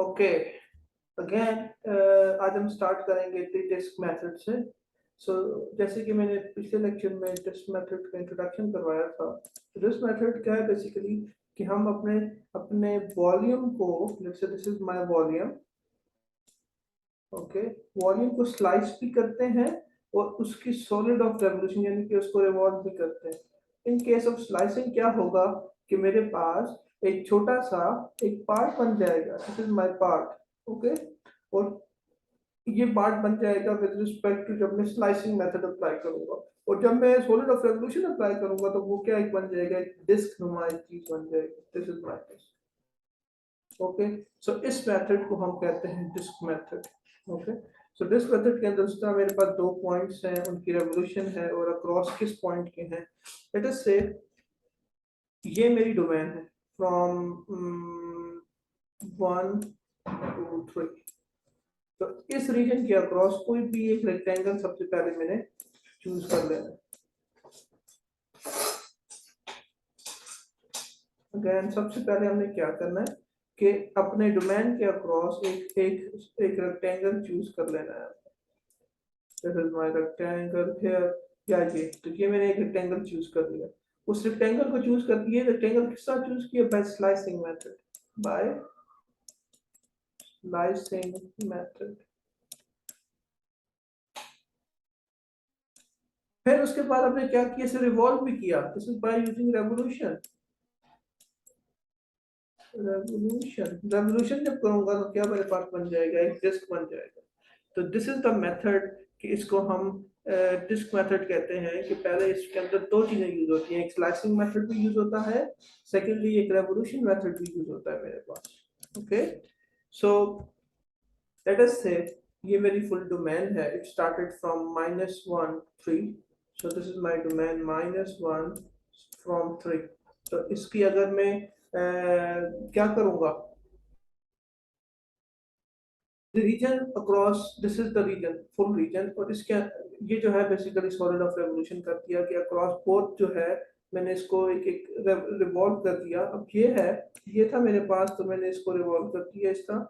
Okay again आज हम start करेंगे डिस्क मेथड से। सो जैसे कि मैंने पिछले लेक्चर में डिस्क मेथड का इंट्रोडक्शन करवाया था। तो डिस्क मेथड क्या है बेसिकली कि हम अपने अपने वॉल्यूम को, जैसे this is my volume, okay, volume को स्लाइस भी करते हैं और उसकी सॉलिड ऑफ रेवोल्यूशन यानी कि उसको रिवॉल्व भी करते हैं। इन केस ऑफ स्लाइसिंग क्या होगा कि मेरे पास एक छोटा सा एक पार्ट बन जाएगा, this is my part, okay, और ये पार्ट बन जाएगा विद रिस्पेक्ट टू जब मैं स्लाइसिंग मेथड अप्लाई करूंगा। और जब मैं सॉलिड ऑफ रेवोल्यूशन अप्लाई करूंगा तो वो क्या एक बन जाएगा, एक डिस्क नुमा एक चीज बन जाएगी। This is my disc, okay. So इस मेथड को हम कहते हैं disk method, okay. So disk method के अंदर उस तरह मेरे पास दो पॉइंट्स हैं, उनकी रेवोल्यूशन है और अक्रॉस किस पॉइंट के हैं। लेट अस से ये मेरी डोमेन है फ्रॉम 1 2 3। तो इस रीजन के अक्रॉस कोई भी एक रेक्टेंगल सबसे पहले मैंने चूज कर लेना है। अगेन सबसे पहले हमने क्या करना है कि अपने डोमेन के अक्रॉस एक एक एक रेक्टेंगल चूज कर लेना है। This is my rectangle here, या ये, तो ये मैंने एक रेक्टेंगल चूज कर लिया। उस रेक्टेंगल को चूज कर दिए, रेक्टेंगल किस तरह चूज किया, by slicing method, by slicing method. फिर उसके बाद हमने क्या किया, इसे रिवॉल्व भी किया, this is by using revolution. Revolution जब करूंगा तो क्या मेरे पास बन जाएगा, एक डिस्क बन जाएगा। तो दिस इज द मेथड कि इसको हम डिस्क मेथड कहते हैं कि पहले इसके अंदर दो चीजें यूज होती हैं, एक स्लाइसिंग मेथड भी यूज होता है, सेकेंडली एक रेवोल्यूशन मेथड भी यूज होता है मेरे पास, ओके। सो लेट अस से ये मेरी फुल डोमेन है, it started from -1 3। So this is my domain -1 from 3। तो इसकी अगर मैं क्या करूंगा, the region across, this is the region, full region, और इसके ये जो है बेसिकली सॉलिड ऑफ रेवोल्यूशन कर दिया कि अक्रॉस बोथ जो है मैंने इसको एक एक रिवॉल्व कर दिया। अब ये है, ये था मेरे पास, तो मैंने इसको रिवॉल्व कर दिया इस तरह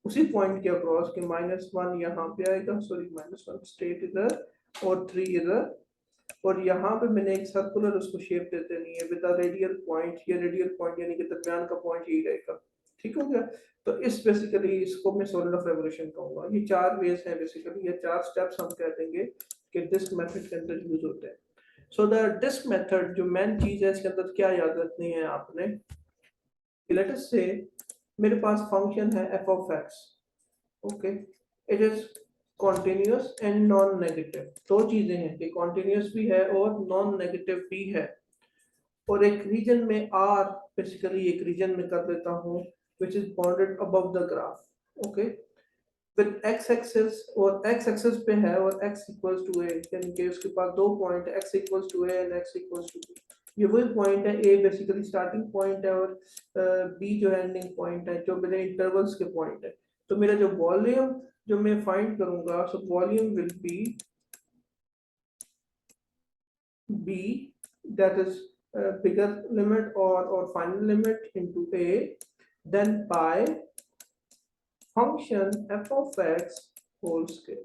उसी पॉइंट के अक्रॉस के -1 यहाँ पे आएगा, सॉरी -1 स्टेट इधर और 3 इधर, और यहाँ पे मैंने एक सर्कुलर उसको शेप दे देनी है विद रेडियल पॉइंट। ये रेडियल पॉइंट यानी कि दरमियान का पॉइंट यही रहेगा, ठीक हो गया। तो इस बेसिकली इसको मैं सॉलिड ऑफ रेवोल्यूशन कहूंगा। ये चार वेज हैं बेसिकली, ये चार स्टेप्स हम कह देंगे कि डिस्क मेथड के अंदर यूज होते हैं। सो द डिस्क मेथड जो मेन चीज है इसके अंदर क्या याद रखनी है आपने, लेट अस से मेरे पास फंक्शन है f of x, okay, it is continuous and non negative. दो चीजें हैं कि कॉन्टिन्यूस भी है और नॉन नेगेटिव भी है। और एक रीजन में r, बेसिकली एक रीजन में कर देता हूँ which is bounded above the graph, okay, with x axis, और x axis पे है और x equals to a, यानी कि उसके पास दो पॉइंट है, x equals to a and x equals to b। ये वही पॉइंट है, a बेसिकली स्टार्टिंग पॉइंट है और b जो है एंडिंग पॉइंट है, जो मेरे इंटरवल्स के पॉइंट है। तो मेरा जो वॉल्यूम जो मैं फाइंड करूंगा, सो volume will B b, that is bigger limit or final limit into a, then by function f of x whole scale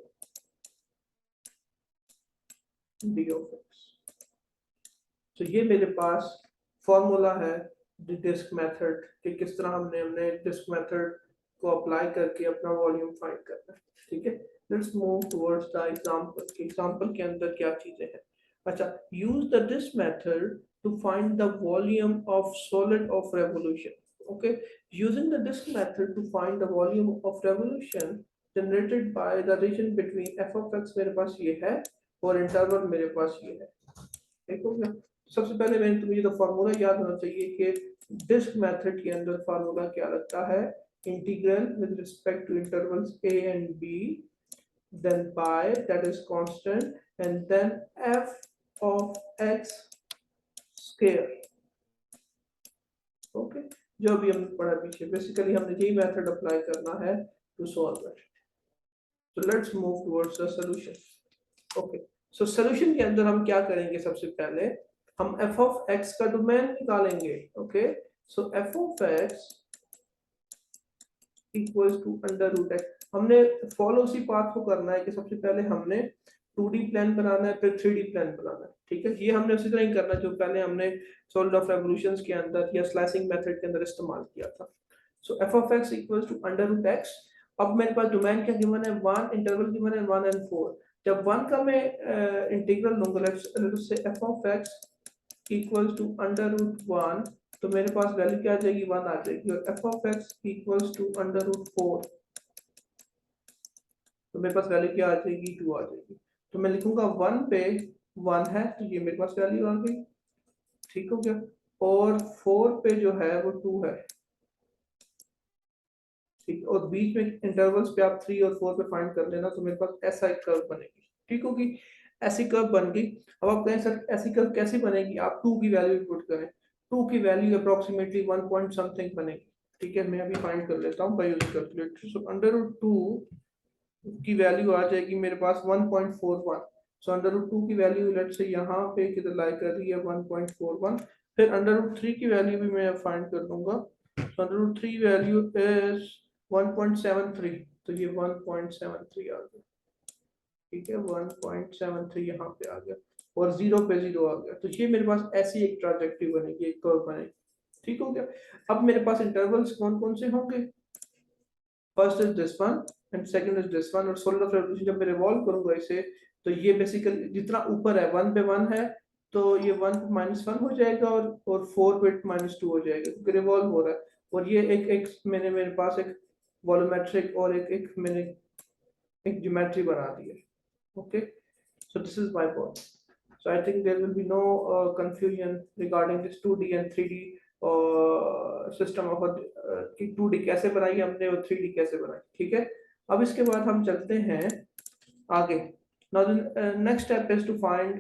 d of x। तो ये मेरे पास फॉर्मूला है डिस्क मेथड कि किस तरह हमने डिस्क मेथड को अप्लाई करके अपना वॉल्यूम फाइंड करना है, ठीक है। Let's move towards the example. Example के अंदर क्या चीजें हैं, अच्छा, use the disc method to find the volume of solid of revolution, okay. Using the disc method to find the volume of revolution generated by the region between f of x, मेरे पास ये है और interval मेरे पास ये है, ठीक हो गया। सबसे पहले मैंने तुम्हें तो फार्मूला याद होना चाहिए कि डिस्क मेथड के अंदर फार्मूला क्या लगता है, integral with respect to intervals a and b, then pi that is constant, and then f of x square, okay. जो भी हमने पढ़ा पीछे, बेसिकली हमने यही मेथड अप्लाई करना है टू सॉल्व इट। तो let's move towards the solution, okay. So solution के अंदर हम क्या करेंगे, सबसे पहले हम f of x का डोमेन निकालेंगे, okay. So f of x equals to under root x. हमने फॉलो उसी पाथ को करना है कि सबसे पहले हमने 2D प्लान बनाना है, फिर 3D प्लान बनाना है, ठीक है। ये हमने उसी तरह ही करना जो पहले हमने सॉलिड ऑफ रेवोल्यूशंस के अंदर या स्लाइसिंग मेथड के अंदर इस्तेमाल किया था। So F of x equals to under root X. अब मेरे पास डोमेन क्या गिवन है, 1 इंटरवल गिवन है 1 and 4। जब 1 का मैं इंटीग्रल लूंगा, let's say f of x equals to under root 1, तो मेरे पास वैल्यू क्या आ जाएगी, 1 आ जाएगी। और f of x equals to under root 4, तो मेरे पास वैल्यू क्या आ जाएगी, 2 आ जाएगी। तो मैं लिखूंगा 1 पे 1 है, तो ये मेरे पास वैल्यू आ गई, ठीक हो गया। और 4 पे जो है वो 2 है, ठीक। और बीच में इंटरवल्स पे आप 3 और 4 पे फाइंड कर लेना, तो मेरे पास ऐसा एक कर्व बनेगी, ठीक होगी। ऐसी कर्व बन गई। अब आप कहें सर ऐसी कर्व कैसे बनेगी, आप 2 की वैल्यू पुट करें। 2 की वैल्यू अप्रोक्सीमेटली 1 पॉइंट समथिंग बनेगी, ठीक है। मैं अभी फाइंड कर लेता हूँ by using calculator. So under root 2 की वैल्यू आ जाएगी मेरे पास 1.41। सो अंडर रूट 2 की वैल्यू लेट्स से यहाँ पे किधर लाई कर रही है, 1.41। फिर अंडर रूट 3 की वैल्यू भी मैं फाइंड कर लूंगा। So under root 3 value is 1.73, तो ये 1.73 आ गया, ठीक है। 1.73 यहाँ पे आ गया, और 0 पे 0 आ गया। तो ये मेरे पास ऐसी एक ट्राजेक्टरी बनेगी, एक कर्व बनेगी, ठीक हो गया। अब मेरे पास इंटरवल्स कौन कौन से होंगे, first is this one and second is this one. और सॉलिड ऑफ रेवोल्यूशन जब मैं रिवॉल्व करूंगा इसे, तो ये बेसिकली जितना ऊपर है 1 पे 1 है, तो ये 1 पे -1 हो जाएगा, और 4 पे -2 हो जाएगा, क्योंकि रिवॉल्व हो रहा है। और ये एक मैंने मेरे पास एक वॉल्यूमेट्रिक और एक मैंने एक ज्योमेट्री बना दी है, okay. So this is my point. So I think there will be no confusion regarding this 2D and 3D system of कि 2D कैसे बनाई हमने और 3D कैसे बनाई, ठीक है। अब इसके बाद हम चलते हैं आगे। Now the next step is to find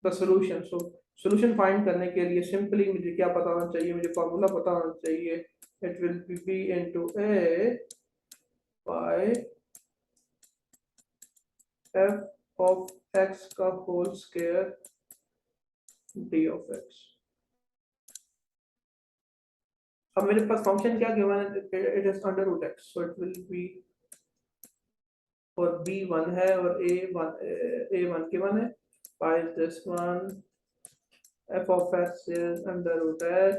the solution. So solution find करने के लिए simply मुझे क्या पता होना चाहिए, मुझे formula पता होना चाहिए। It will be B into A by f of x का whole square d of x। अब मेरे पास फंक्शन क्या गिवन है, it is under root x, so it will be, और b 1 है और a 1 गिवन है, by this one f of x is under root x,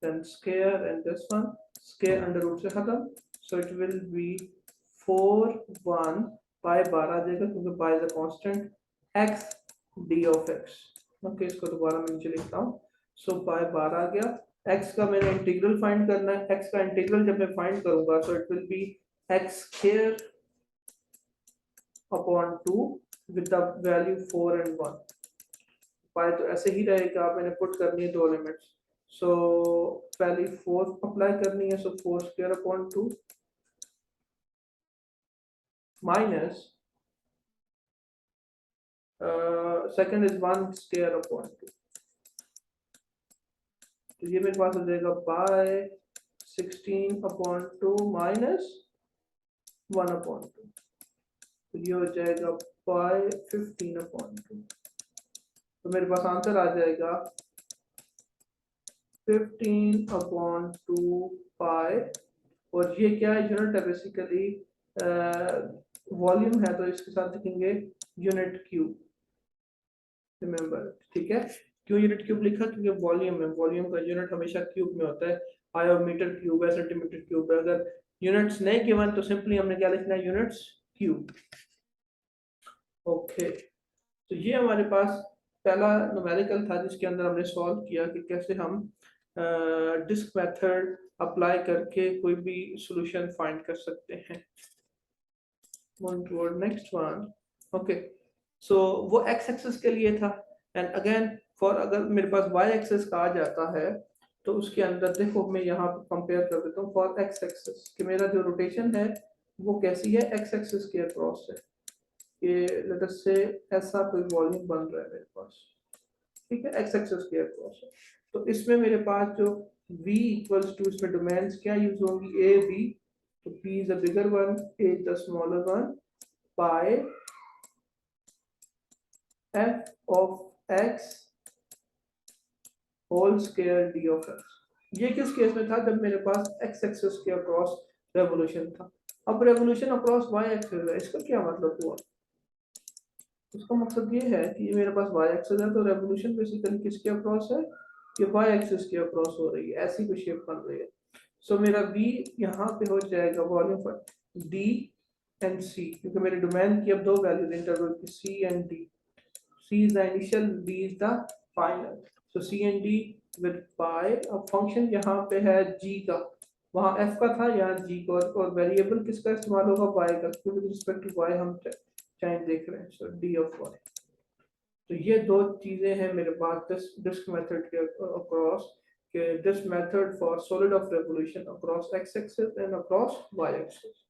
then square, and this one square under root से खत्म, so it will be 4 1 by 12 आ जाएगा, क्योंकि by is a constant, x d of x, okay. इसको दोबारा मैं नीचे लिखता हूँ। सो बाय 12 आ गया। x का मैंने इंटीग्रल फाइंड करना है, x का इंटीग्रल जब मैं फाइंड करूंगा, so it will be x square upon 2 with the value 4 and 1। By तो ऐसे ही रहेगा, मैंने पुट करनी है दो लिमिट्स। सो पहली 4 अप्लाई करनी है, सो 4 square upon 2 minus second is 1 square upon 2, तो ये मेरे पास हो जाएगा बाय 16 अपॉन 2 माइनस 1 अपॉन 2, तो ये हो जाएगा बाय 15 अपॉन 2। तो मेरे पास आंसर आ जाएगा 15 अपॉन 2 पाई, और ये क्या है, यूनिट है बेसिकली, वॉल्यूम है, तो इसके साथ लिखेंगे यूनिट क्यूब, रिमेंबर, ठीक है। क्यों यूनिट क्यूब लिखा, क्योंकि वॉल्यूम है, वॉल्यूम का यूनिट हमेशा क्यूब में होता है, आया मीटर क्यूब है, सेंटीमीटर क्यूब है। अगर यूनिट्स नहीं गिवन तो सिंपली हमने क्या लिखना है, यूनिट्स क्यूब, ओके। तो ये हमारे पास पहला न्यूमेरिकल था जिसके अंदर हमने सॉल्व किया कि कैसे हम डिस्क मेथड अप्लाई करके कोई भी सॉल्यूशन फाइंड कर सकते हैं। Next one, okay. सो वो एक्स एक्सिस के लिए था, एंड अगेन फॉर अगर मेरे पास वाई एक्सिस का आ जाता है, तो उसके अंदर देखो मैं यहाँ पे कंपेयर कर देता हूँ फॉर एक्स एक्सिस कि मेरा जो रोटेशन है वो कैसी है, एक्स एक्सिस के अक्रॉस है। ये लेट अस से ऐसा कोई वॉल्यूम बन रहा है मेरे पास, ठीक है, एक्स एक्सिस के अक्रॉस है। तो इसमें मेरे पास जो v इक्वल्स टू, इसमें डोमेन्स क्या यूज होंगी, a b, तो p is the bigger one, a is the smaller one, by f of x whole square d of x, ये किस केस में था, जब मेरे पास एक्स एक्सिस के अक्रॉस रेवोल्यूशन था। अब रेवोल्यूशन अक्रॉस वाई एक्सिस है, इसका क्या मतलब हुआ? इसका मकसद ये है कि मेरे पास वाई एक्सिस है तो रेवोल्यूशन बेसिकली किसके अक्रॉस है, कि वाई एक्सिस के अक्रॉस हो रही है, ऐसी कोई शेप बन रही है। सो मेरा v यहाँ पे हो जाएगा वॉल्यूम पर d एंड c, क्योंकि मेरे डोमेन की अब दो वैल्यूज इंटरवल की c and d। c is the initial, d is the final. So c and d with pi. अब फंक्शन यहाँ पे है g का, वहाँ f का था, यहाँ g का, और वेरिएबल किसका इस्तेमाल होगा, y का, क्योंकि विद रिस्पेक्ट टू y हम टाइम देख रहे हैं। सो d ऑफ y। तो ये दो चीजें हैं मेरे पास डिस्क मेथड के अक्रॉस, के this method for solid of revolution across x axis and across y axis.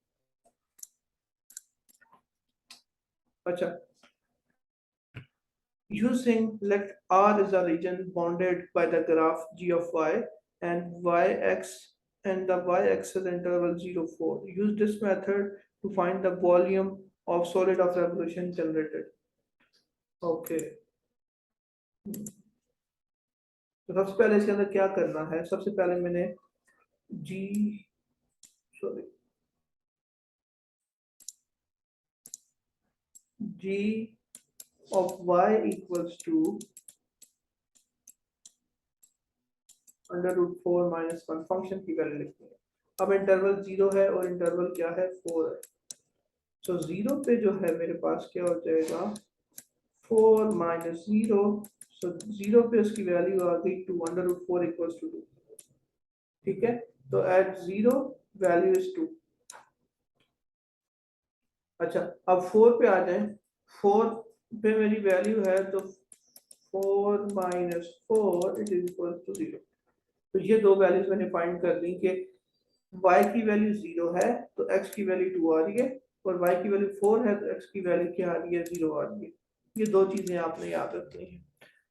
अच्छा, using let R is a region bounded by the graph g of y and yx and the y-axis interval 0 4. Use this method to find the volume of solid of revolution generated. Okay. तो सबसे पहले इसके अंदर क्या करना है, सबसे पहले मैंने g sorry g of y equals to √4 - 1 function की वैल्यू लिखनी है। अब इंटरवल 0 है और इंटरवल क्या है, 4 है। सो 0 पे जो है मेरे पास क्या हो जाएगा, 4 - 0। सो 0 पे उसकी वैल्यू आ गई 2, √4 = 2। ठीक है, तो एट 0 वैल्यू इज 2। अच्छा, अब 4 पे आ जाए। 4 पे मेरी वैल्यू है तो 4 - 4 = 0। तो ये दो वैल्यूज मैंने फाइंड कर ली कि y की वैल्यू 0 है तो x की वैल्यू 2 आ रही है, और y की वैल्यू 4 है तो x की वैल्यू क्या आ रही है, 0 आ रही है। ये दो चीजें आपने याद रखनी है।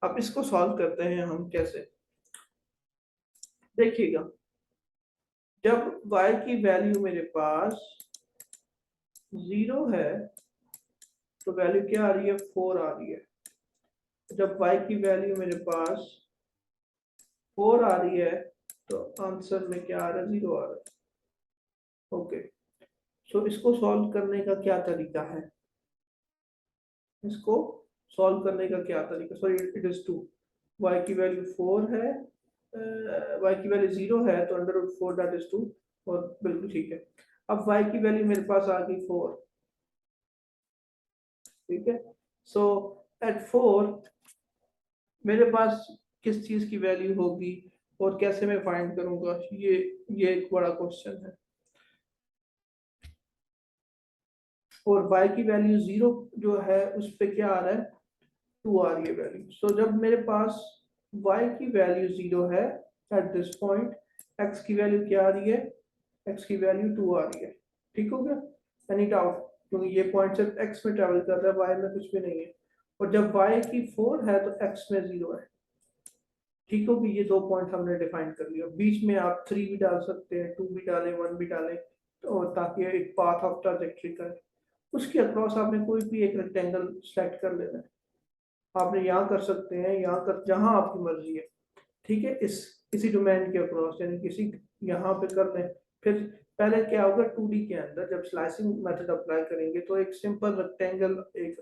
अब इसको सॉल्व करते हैं हम कैसे, देखिएगा। जब y की वैल्यू मेरे पास 0 है तो वैल्यू क्या आ रही है, 4 आ रही है। जब y की वैल्यू मेरे पास 4 आ रही है तो आंसर में क्या आ रहा है, 0 आ रहा है। ओके, सो इसको सॉल्व करने का क्या तरीका है, इसको सॉल्व करने का क्या तरीका, सॉरी इट इज 2। y की वैल्यू 4 है, y की वैल्यू 0 है तो √4 दैट इज 2, और बिल्कुल ठीक है। अब y की वैल्यू मेरे पास आ गई 4। ठीक है, सो एट 4 मेरे पास किस चीज की वैल्यू होगी और कैसे मैं फाइंड करूंगा, ये एक बड़ा क्वेश्चन है। और y की वैल्यू 0 जो है उस पे क्या आ रहा है, 2 आ रही है वैल्यू। सो जब मेरे पास y की वैल्यू 0 है एट दिस पॉइंट, x की वैल्यू क्या आ रही है, x की वैल्यू 2 आ रही है। ठीक हो गया, एनी डाउट, क्योंकि ये पॉइंट सिर्फ x में ट्रेवल कर रहा है, y में कुछ भी नहीं है। और जब y की 4 है तो x में 0 है। ठीक हो गई, ये दो पॉइंट हमने डिफाइन कर लिया। बीच में आप 3 भी डाल सकते हैं, 2 भी डालें, 1 भी डालें, तो ताकि एक पाथ ऑफ ट्रांजेक्टरी का उसके अक्रॉस आपने कोई भी एक रेक्टेंगल सेलेक्ट कर लेना है। आपने यहाँ कर सकते हैं, यहाँ कर, जहाँ आपकी मर्जी है। ठीक है, इसी डोमेन के अक्रॉस, यानी किसी यहाँ पे कर लें। फिर पहले क्या होगा, 2D के अंदर जब स्लाइसिंग मेथड अप्लाई करेंगे तो एक सिंपल रेक्टेंगल एक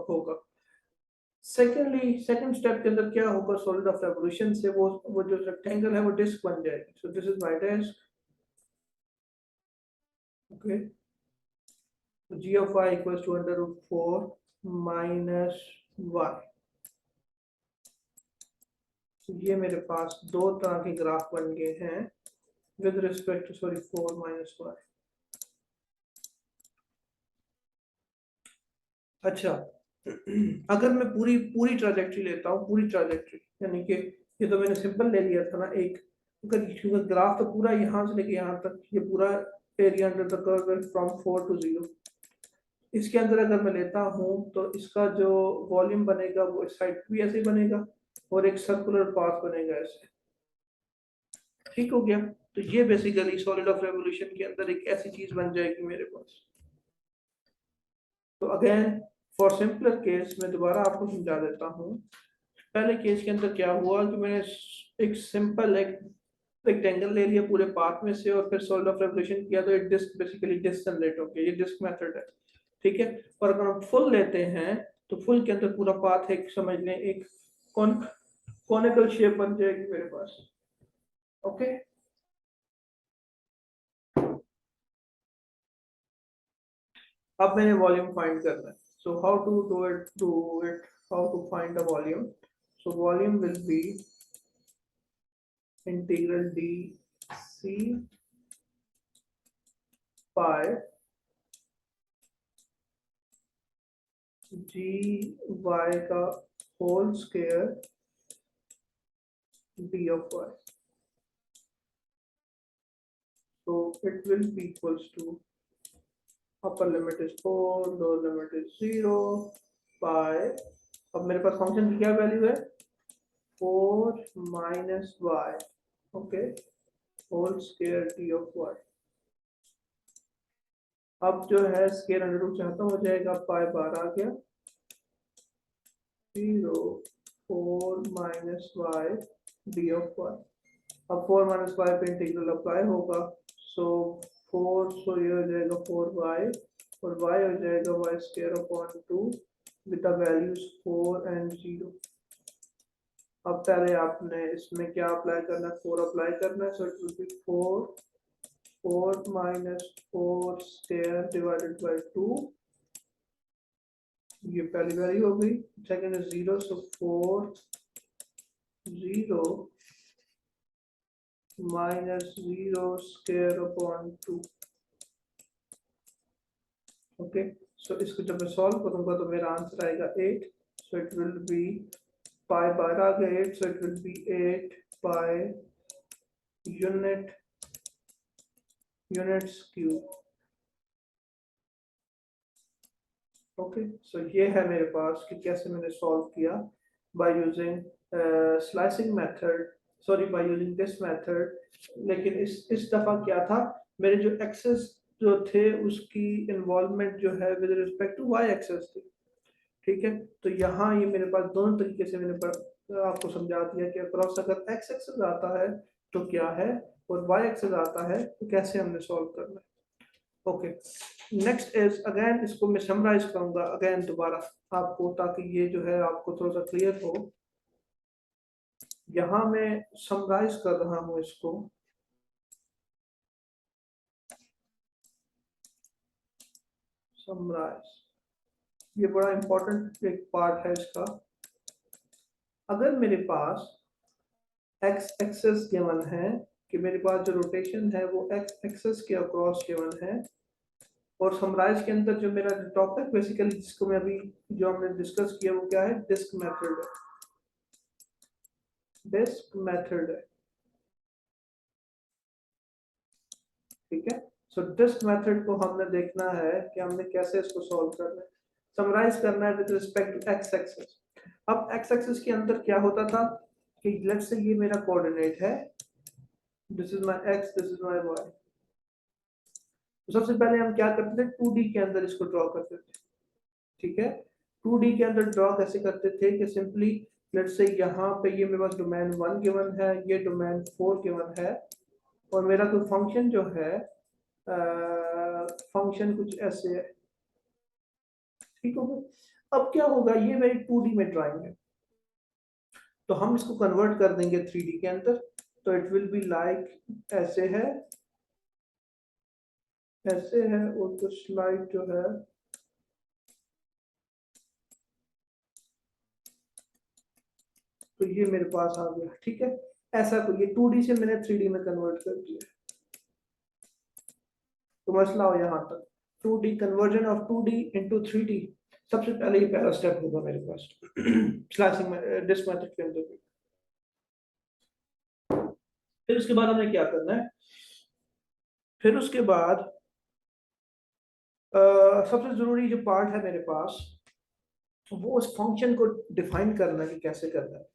होगा। सेकेंडली, सेकंड स्टेप के अंदर क्या होगा, सॉलिड ऑफ रेवोल्यूशन से वो जो रेक्टेंगल है वो डिस्क बन जाएगी। So this is my disc. Okay, तो g of y equals to √4 minus y। तो ये मेरे पास दो तरह के ग्राफ बन गए हैं with respect to, sorry, 4 minus y। अच्छा, अगर मैं पूरी पूरी ट्राजेक्टरी लेता हूँ, पूरी ट्राजेक्टरी, यानी कि ये तो मैंने सिंपल ले लिया था ना एक, क्योंकि ग्राफ तो पूरा यहाँ से लेके यहाँ तक, ये पूरा area under the curve from 4 to 0। इसके अंदर अगर मैं लेता हूँ तो इसका जो वॉल्यूम बनेगा वो इस साइड भी ऐसे ही बनेगा, और एक सर्कुलर पाथ बनेगा ऐसे। ठीक हो गया, तो ये बेसिकली सॉलिड ऑफ रेवोल्यूशन के अंदर एक ऐसी चीज बन जाएगी मेरे पास। तो अगेन फॉर सिंपलर केस मैं दोबारा आपको समझा देता हूँ। पहले केस के अंदर क्या हुआ कि मैंने एक सिंपल एक रेक्टेंगल ले लिया पूरे पाथ में से और फिर सॉलिड ऑफ रेवोल्यूशन किया, तो ये डिस्क बेसिकली डिस्क जनरेट हो गया, ये डिस्क मेथड है, ठीक है। और अगर हम फुल लेते हैं तो फुल के अंदर पूरा पाथ एक समझ लें एक कॉनिकल शेप बन जाएगी मेरे पास, ओके। अब मैंने वॉल्यूम फाइंड करना है, so how to do it how to find the volume. So volume will be integral D C pi G Y का whole square D of Y, so it will be equals to upper limit is 4, lower limit is 0 by, अब मेरे पास function की क्या value है 4 minus y, okay, whole square D of y. अब जो है स्क्वायर अंडर रूट से खत्म हो जाएगा, पाई बार आ गया, 0 4 minus y d of y. अब 4 माइनस वाई पे इंटीग्रल अप्लाई होगा, सो 4, सो ये हो जाएगा 4y और y हो जाएगा y square upon 2 with the values 4 and 0। अब पहले आपने इसमें क्या अप्लाई करना है, 4 अप्लाई करना है, so it will be 4 minus 4 square divided by 2, ये पहली वैल्यू हो गई। Second is 0, so 4 0 minus 0 square upon 2, okay. So इसको जब मैं सॉल्व करूंगा तो मेरा आंसर आएगा 8, so it will be pi बार आ गया 8, so it will be 8 pi units cube, okay. So ये है मेरे पास कि कैसे मैंने सॉल्व किया by using slicing method, sorry by using this method. लेकिन इस दफा क्या था, मेरे जो एक्सेस जो थे उसकी इन्वॉल्वमेंट जो है with respect to y axis थी, ठीक है। तो यहाँ ये मेरे पास दोनों तरीके से मैंने आपको समझा दिया कि अक्रॉस अगर एक्स एक्सेस आता है तो क्या है और वाई एक्सेस आता है तो कैसे हमने सॉल्व करना है, ओके। नेक्स्ट इज अगेन, इसको मैं समराइज करूंगा अगेन दोबारा आपको, ताकि ये जो है आपको थोड़ा सा क्लियर हो। यहाँ मैं समराइज कर रहा हूँ इसको, समराइज, ये बड़ा इंपॉर्टेंट एक पार्ट है इसका। अगर मेरे पास एक्स एक्सेस गिवन है कि मेरे पास जो रोटेशन है वो एक्स एक्सेस के अक्रॉस गिवन है, और समराइज के अंदर जो मेरा टॉपिक बेसिकली जिसको मैं अभी जो हमने डिस्कस किया वो क्या है, डिस्क मेथड है, डिस्क मेथड है, ठीक है। सो डिस्क मेथड को हमने देखना है कि हमने कैसे इसको सॉल्व करना है, समराइज करना है with respect to x axis. अब एक्स एक्सेस के अंदर क्या होता था कि लेट्स से ये मेरा कोऑर्डिनेट है, this is my x, this is my y. तो सबसे पहले हम क्या करते थे, 2D के अंदर इसको ड्रॉ करते थे, ठीक है। 2D के अंदर ड्रॉ कैसे करते थे कि सिंपली लेट्स से यहाँ पे ये मेरे पास डोमेन 1 गिवन है, ये डोमेन 4 गिवन है, और मेरा कोई फंक्शन जो है फंक्शन कुछ ऐसे है, ठीक हो गया। अब क्या होगा, ये मेरी 2D में ड्राइंग है, तो हम इसको कन्वर्ट कर देंगे 3D के अंदर, तो इट विल बी लाइक ऐसे है, ऐसे है, और कुछ स्लाइड जो है तो ये मेरे पास आ गया, ठीक है। ऐसा तो ये 2D से मैंने 3D में कन्वर्ट कर दिया, तो मसला हो यहाँ तक 2D conversion of 2D into 3D। सबसे पहले ये पहला स्टेप होगा मेरे पास स्लाइसिंग में डिस्क मेथड के अंदर। फिर उसके बाद हमें क्या करना है, फिर उसके बाद सबसे जरूरी जो पार्ट है मेरे पास वो उस फंक्शन को डिफाइन करना है कि कैसे करना है।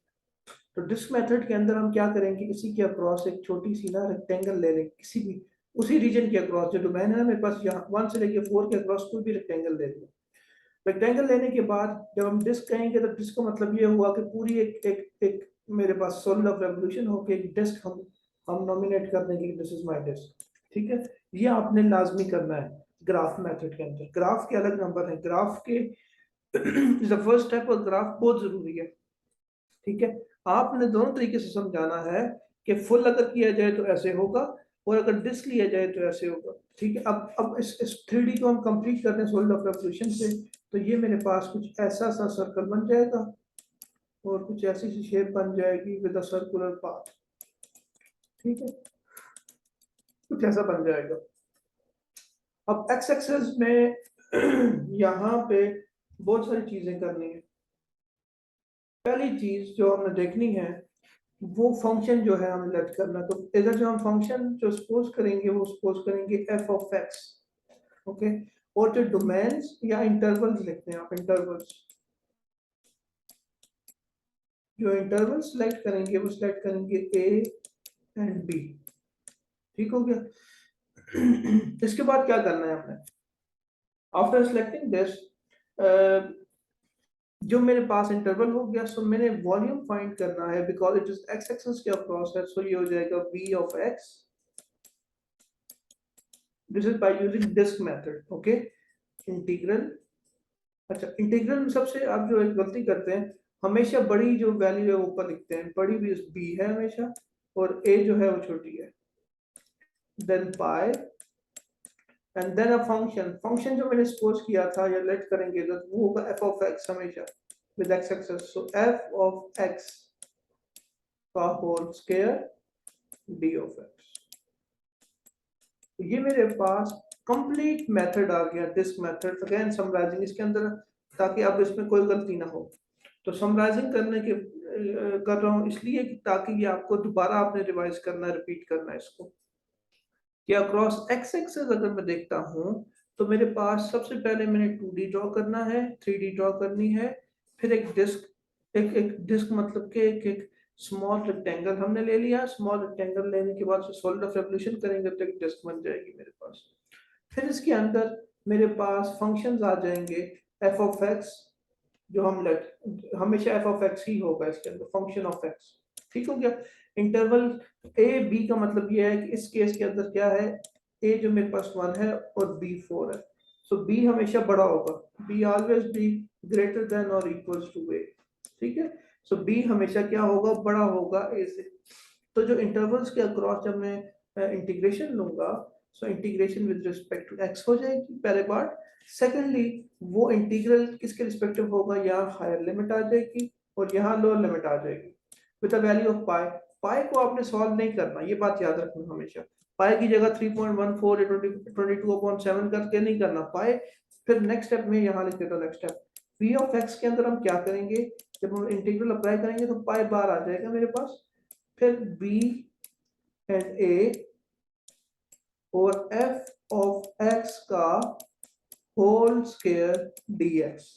तो डिस्क मेथड के अंदर हम क्या करेंगे, इसी के अक्रॉस एक छोटी सी ना रेक्टेंगल ले लेंगे, किसी भी उसी रीजन के अक्रॉस जो डोमेन है मेरे पास यहाँ 1 से लेके 4 के अक्रॉस कोई भी रेक्टेंगल ले लेंगे। रेक्टेंगल लेने के बाद जब हम डिस्क कहेंगे तो डिस्क का मतलब ये हुआ कि पूरी एक एक एक मेरे पास सॉलिड ऑफ रेवोल्यूशन हो के एक डिस्क हम हम नॉमिनेट कर देंगे दिस इज माय डिस्क, ठीक है। ये आपने लाजमी करना है ग्राफ मेथड के अंदर। ग्राफ के अलग नंबर है, ग्राफ के इज द फर्स्ट स्टेप, और ग्राफ बहुत जरूरी है, ठीक है। आपने दोनों तरीके से समझाना है कि फुल अगर किया जाए तो ऐसे होगा, और अगर डिस्क लिया जाए तो ऐसे होगा, ठीक है। अब इस 3D को हम कंप्लीट करते हैं सॉलिड ऑफ रेवोल्यूशन से। तो ये मेरे पास कुछ ऐसा सा सर्कल बन जाएगा, और कुछ ऐसी सी शेप बन जाएगी विद अ सर्कुलर पाथ, ठीक है, कुछ ऐसा बन जाएगा। अब एक्स एक्सेस में यहाँ पे बहुत सारी चीजें करनी है। पहली चीज जो हमें देखनी है वो फंक्शन जो है हमें लेट करना। तो इधर जो हम फंक्शन जो सपोज करेंगे वो सपोज करेंगे एफ ऑफ एक्स, ओके। और जो डोमेन्स या इंटरवल्स लिखते हैं आप, इंटरवल्स, जो इंटरवल सेलेक्ट करेंगे वो सिलेक्ट करेंगे ए एंड बी, ठीक हो गया। इसके बाद क्या करना है हमने, आफ्टर सेलेक्टिंग दिस, जो मेरे पास इंटरवल हो गया, सो मैंने वॉल्यूम फाइंड करना है because it is x axis के अक्रॉस है। सो ये हो जाएगा v of x, this is by using disc method, okay. Integral, अच्छा इंटीग्रल में सबसे आप जो एक गलती करते हैं, हमेशा बड़ी जो वैल्यू है वो ऊपर लिखते हैं, बड़ी भी b है हमेशा, और a जो है वो छोटी है, then pi, and then a function. Function जो मैंने सपोज किया था या लेट करेंगे तो वो होगा f ऑफ x हमेशा with x axis. So f of x का whole square d of x। तो ये मेरे पास कंप्लीट मेथड आ गया, डिस्क मेथड। अगेन समराइजिंग इसके अंदर, ताकि अब इसमें कोई गलती ना हो। तो समराइजिंग करने के कर रहा हूँ इसलिए कि ताकि ये आपको दोबारा आपने रिवाइज करना है, रिपीट करना है इसको, कि अक्रॉस एक्स एक्सिस अगर मैं देखता हूँ तो मेरे पास सबसे पहले मैंने 2D ड्रॉ करना है, 3D ड्रॉ करनी है, फिर एक डिस्क, एक डिस्क मतलब कि एक स्मॉल रेक्टेंगल हमने ले लिया। स्मॉल रेक्टेंगल लेने के बाद सॉलिड ऑफ रेवोल्यूशन करेंगे तो एक डिस्क बन जाएगी मेरे पास। फिर इसके अंदर मेरे पास फंक्शंस आ जाएंगे, एफ ऑफ एक्स, जो हम लेट हमेशा एफ ऑफ एक्स ही होगा इसके अंदर, फंक्शन ऑफ एक्स, ठीक हो गया। इंटरवल ए बी का मतलब ये है कि इस केस के अंदर क्या है, ए जो मेरे पास 1 है और बी 4 है। सो बी हमेशा बड़ा होगा, be always be greater than और इक्वल्स टू ए, ठीक है। सो बी हमेशा क्या होगा, बड़ा होगा ए से। तो जो इंटरवल्स के अक्रॉस जब मैं इंटीग्रेशन लूंगा, so integration with respect to x हो जाएगी पहले पार्ट। सेकेंडली वो इंटीग्रल किसके रिस्पेक्टिव होगा, यहाँ हायर लिमिट आ जाएगी और यहाँ लोअर लिमिट आ जाएगी विद द वैल्यू ऑफ पाई। पाई को आपने सॉल्व नहीं करना, ये बात याद रखना हमेशा। पाई की जगह 3.14 या 22/7 करके नहीं करना पाई। फिर नेक्स्ट स्टेप में यहाँ लिख देता हूँ, next step v of x के अंदर हम क्या करेंगे, जब हम इंटीग्रल अप्लाई करेंगे तो पाई बार आ जाएगा मेरे पास, फिर b एंड a और f ऑफ x का whole square dx,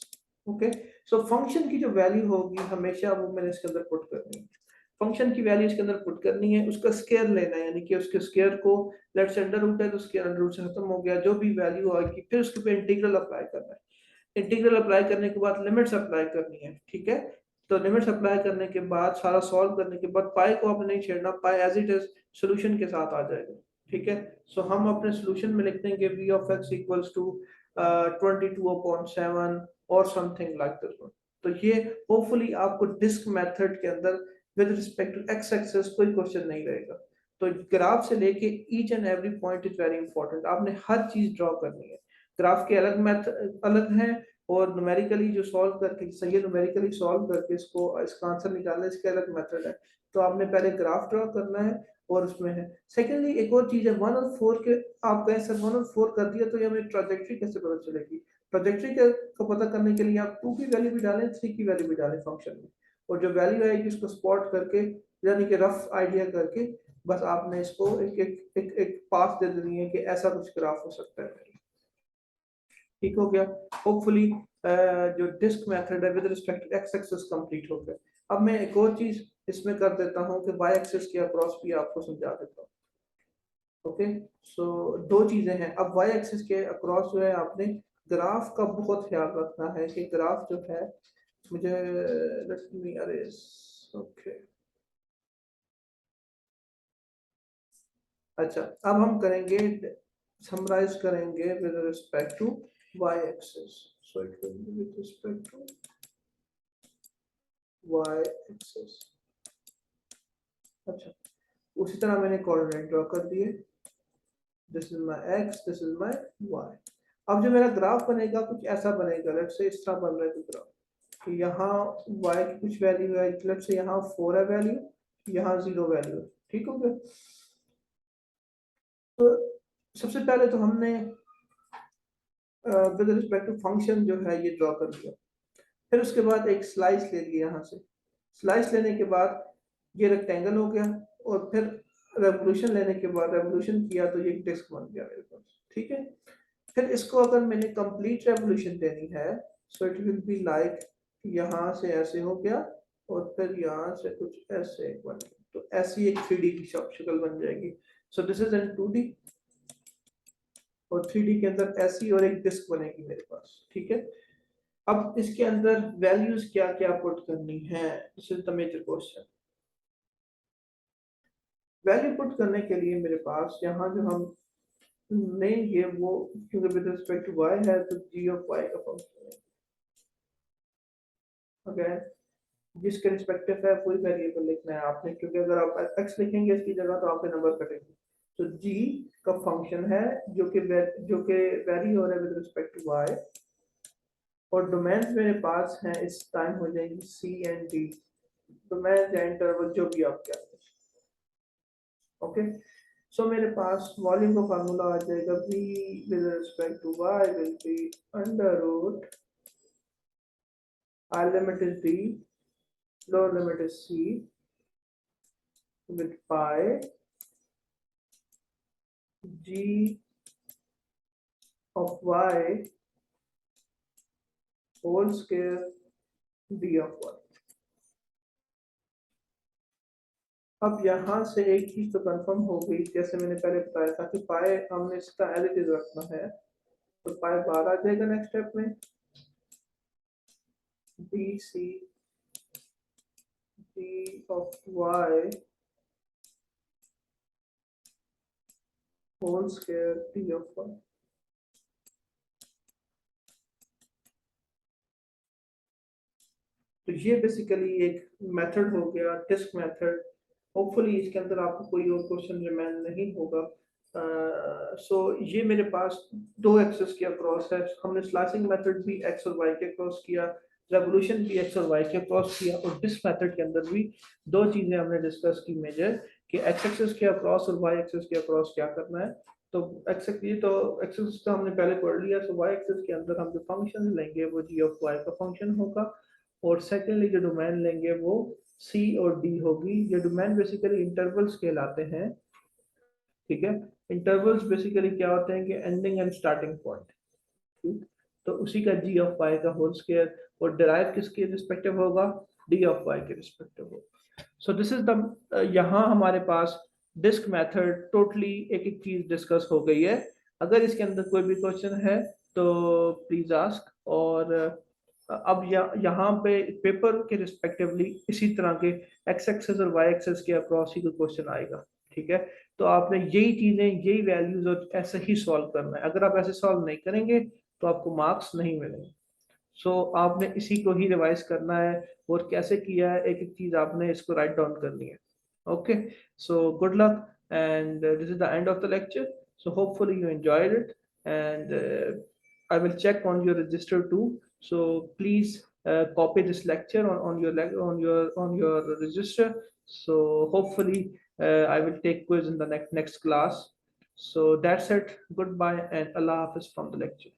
okay. So function की जो वैल्यू होगी हमेशा वो मैंने इसके अंदर पुट करनी है, फंक्शन की वैल्यू इसके अंदर पुट करनी है, उसका स्क्वायर लेना है, यानी कि उसके स्क्वायर को, लेट्स अंडर रूट है तो स्क्वायर अंडर रूट से खत्म हो गया, जो भी वैल्यू आएगी फिर उसके पे इंटीग्रल अप्लाई करना है। इंटीग्रल अप्लाई करने के बाद लिमिट्स अप्लाई करनी है, ठीक है। तो लिमिट्स अप्लाई करने के बाद सारा सॉल्व करने के बाद पाई को आपने नहीं छेड़ना, पाई एज इट इज सोल्यूशन के साथ आ जाएगा, ठीक है। सो हम अपने सोल्यूशन में लिख देंगे v of x equals to 22/7 और समथिंग लाइक दिस वन। तो ये होपफुली आपको डिस्क मेथड के अंदर with respect to x axis कोई क्वेश्चन नहीं रहेगा। तो ग्राफ से लेके each and every point is very important, आपने हर चीज ड्रॉ करनी है। ग्राफ के अलग मेथड अलग हैं, और न्यूमेरिकली जो सॉल्व करके सही न्यूमेरिकली सॉल्व करके इसका आंसर निकालना इसके अलग मेथड है। तो आपने पहले ग्राफ ड्रॉ करना है और उसमें है। सेकेंडली एक और चीज है 1 और 4 के, आप कहें सर 1 और 4 कर दिया तो ये हमें ट्राजेक्ट्री कैसे पता चलेगी। ट्राजेक्ट्री को पता करने के लिए आप 2 की वैल्यू भी डालें, 3 की वैल्यू भी डालें फंक्शन में, और जो वैल्यू आएगी उसको स्पॉट करके, यानी कि रफ आइडिया करके, बस आपने इसको एक एक एक, एक पाथ दे देनी है कि ऐसा कुछ ग्राफ हो सकता है, ठीक हो गया। होपफुली जो डिस्क मेथड है with respect to x axis complete हो गया। अब मैं एक और चीज इसमें कर देता हूँ कि वाई एक्सिस के अक्रॉस भी आपको समझा देता हूँ, ओके। सो दो चीजें हैं। अब वाई एक्सिस के अक्रॉस जो है आपने ग्राफ का बहुत ख्याल रखना है कि ग्राफ जो है, मुझे लेट मी अरेज, ओके। अच्छा, अब हम करेंगे, समराइज करेंगे with respect to y axis. So it will be with respect to y axis. अच्छा, उसी तरह मैंने कोऑर्डिनेट ड्रॉ कर दिए, this is my x, this is my y। अब जो मेरा ग्राफ बनेगा कुछ ऐसा बनेगा, लेट्स से इस तरह बन रहा है ग्राफ कि यहाँ y की कुछ वैल्यू है, लेट्स से यहाँ 4 है वैल्यू, यहाँ 0 वैल्यू है, ठीक हो गया। तो सबसे पहले तो हमने विद रिस्पेक्ट टू फंक्शन जो है ये ड्रॉ कर दिया, फिर उसके बाद एक स्लाइस ले लिया यहाँ से, स्लाइस लेने के बाद ये रेक्टेंगल हो गया, और फिर रेवोल्यूशन लेने के बाद रेवोल्यूशन किया तो ये डिस्क बन गया मेरे पास, ठीक है। फिर इसको अगर मैंने कंप्लीट रेवोल्यूशन देनी है, so it will be like यहाँ से ऐसे हो गया और फिर यहाँ से कुछ ऐसे बन गया, तो ऐसी एक 3D की शक्ल बन जाएगी। So this is in 2D, और 3D के अंदर ऐसी और एक डिस्क बनेगी मेरे पास, ठीक है। अब इसके अंदर वैल्यूज क्या क्या पुट करनी है, this is the major question. Value put करने के लिए मेरे पास यहाँ जो हम लेंगे वो, क्योंकि विद रिस्पेक्ट टू y है तो g ऑफ y का फंक्शन है, अगेन जिसके रिस्पेक्टिव है कोई वेरिएबल लिखना है आपने, क्योंकि अगर आप x लिखेंगे इसकी जगह तो आपके नंबर कटेंगे। तो g का फंक्शन है जो कि वेरी हो रहा है विद रिस्पेक्ट टू y, और डोमेन्स मेरे पास हैं इस टाइम हो जाएंगी c एंड d, डोमेन या इंटरवल जो भी आप कहते हैं, ओके। सो मेरे पास वॉल्यूम का फार्मूला आ जाएगा v with respect to y will be under root, r limit is d, lower limit is c, with pi g of y whole square d of y। अब यहाँ से एक चीज तो कंफर्म हो गई, जैसे मैंने पहले बताया था कि पाए हमने इसका एज इट इज रखना है, तो पाए बाहर आ जाएगा नेक्स्ट स्टेप में, B C d of y whole square d of y। तो ये बेसिकली एक मेथड हो गया, डिस्क मेथड। होपफुली इसके अंदर आपको कोई और क्वेश्चन रिमेन नहीं होगा। सो ये मेरे पास दो एक्सेस के अक्रॉस है, हमने स्लाइसिंग मेथड भी एक्स और वाई के अक्रॉस किया, रेवोल्यूशन भी एक्स और वाई के अक्रॉस किया, और डिस्क मेथड के अंदर भी दो चीजें हमने डिस्कस की मेजर, कि एक्स एक्सेस के अक्रॉस और वाई एक्सेस के अक्रॉस क्या करना है। तो एक्सेस तो हमने पहले पढ़ लिया, सो वाई एक्सेस के अंदर हम जो फंक्शन लेंगे वो जी ऑफ वाई का फंक्शन होगा, और सेकेंडली जो डोमेन लेंगे वो सी और डी होगी। ये डोमेन बेसिकली इंटरवल्स कहलाते हैं, ठीक है। इंटरवल्स बेसिकली क्या होते हैं कि एंडिंग एंड स्टार्टिंग पॉइंट, ठीक। तो उसी का जी ऑफ वाई का होल स्क्वायर, और डिराइव किसके रिस्पेक्टिव होगा, डी ऑफ वाई के रिस्पेक्टिव होगा। सो दिस इज द, यहाँ हमारे पास डिस्क मेथड टोटली एक एक चीज डिस्कस हो गई है। अगर इसके अंदर कोई भी क्वेश्चन है तो प्लीज आस्क, और अब यहाँ पे पेपर के रिस्पेक्टिवली इसी तरह के एक्स एक्सेस और वाई एक्सेस के अक्रॉस ही क्वेश्चन आएगा, ठीक है। तो आपने यही चीजें, यही वैल्यूज और ऐसे ही सॉल्व करना है, अगर आप ऐसे सॉल्व नहीं करेंगे तो आपको मार्क्स नहीं मिलेंगे। सो आपने इसी को ही रिवाइज करना है, और कैसे किया है एक एक चीज आपने इसको राइट डाउन करनी है, okay. So good luck, and this is the end of the lecture. So hopefully you enjoyed it, and I will check on your register too. So please copy this lecture on your register. So hopefully I will take quiz in the next class. So that's it. Goodbye and Allah Hafiz from the lecture.